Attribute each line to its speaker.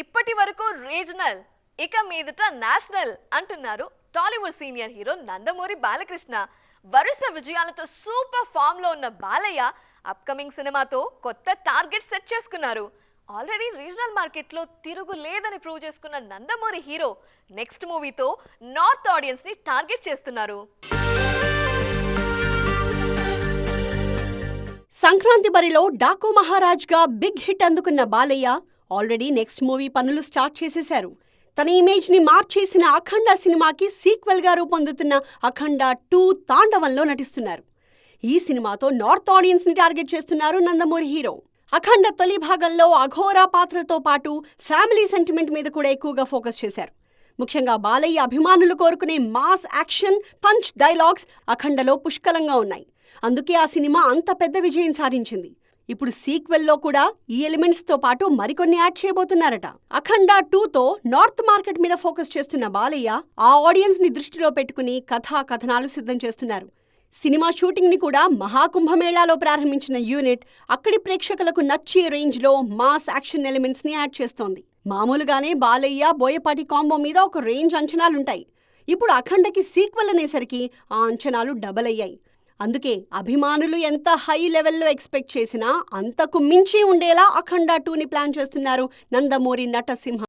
Speaker 1: ఇప్పటి వరకు రీజనల్, ఇక మీదట నేషనల్ అంటున్నారు టాలీవుడ్ సీనియర్ హీరో నందమూరి బాలకృష్ణ. వరుస విజయాలతో సూపర్ ఫామ్ లో ఉన్న బాలయ్య అప్కమింగ్ సినిమాతో కొత్త టార్గెట్ సెట్ చేసుకున్నారు. ఆల్రెడీ రీజనల్ మార్కెట్ లో తిరుగు లేదని ప్రూవ్ చేసుకున్న నందమూరి హీరో నెక్స్ట్ మూవీతో నార్త్ ఆడియన్స్ ని టార్గెట్ చేస్తున్నారు.
Speaker 2: సంక్రాంతి బరిలో డాకు మహారాజ్ గా బిగ్ హిట్ అందుకున్న బాలయ్య ఆల్రెడీ నెక్స్ట్ మూవీ పనులు స్టార్ట్ చేసేశారు. తన ఇమేజ్ ని మార్చేసిన అఖండ సినిమాకి సీక్వెల్ గా రూపొందుతున్న అఖండ 2 తాండవంలో నటిస్తున్నారు. ఈ సినిమాతో నార్త్ ఆడియన్స్ ని టార్గెట్ చేస్తున్నారు నందమూరి హీరో. అఖండ తొలి భాగంలో అఘోరా పాత్రతో పాటు ఫ్యామిలీ సెంటిమెంట్ మీద కూడా ఎక్కువగా ఫోకస్ చేశారు. ముఖ్యంగా బాలయ్య అభిమానులు కోరుకునే మాస్ యాక్షన్, పంచ్ డైలాగ్స్ అఖండలో పుష్కలంగా ఉన్నాయి. అందుకే ఆ సినిమా అంత పెద్ద విజయం సాధించింది. ఇప్పుడు సీక్వెల్లో కూడా ఈ ఎలిమెంట్స్ తో పాటు మరికొన్ని యాడ్ చేయబోతున్నారట. అఖండ 2తో నార్త్ మార్కెట్ మీద ఫోకస్ చేస్తున్న బాలయ్య ఆ ఆడియన్స్ ని దృష్టిలో పెట్టుకుని కథనాలు సిద్ధం చేస్తున్నారు. సినిమా షూటింగ్ ని కూడా మహాకుంభమేళాలో ప్రారంభించిన యూనిట్ అక్కడి ప్రేక్షకులకు నచ్చే రేంజ్ లో మాస్ యాక్షన్ ఎలిమెంట్స్ ని యాడ్ చేస్తోంది. మామూలుగానే బాలయ్య బోయపాటి కాంబో మీద ఒక రేంజ్ అంచనాలుంటాయి. ఇప్పుడు అఖండకి సీక్వెల్ అనేసరికి ఆ అంచనాలు డబల్ అయ్యాయి. అందుకే అభిమానులు ఎంత హై లెవెల్లో ఎక్స్పెక్ట్ చేసినా అంతకు మించి ఉండేలా అఖండ 2ని ప్లాన్ చేస్తున్నారు నందమూరి నటసింహ.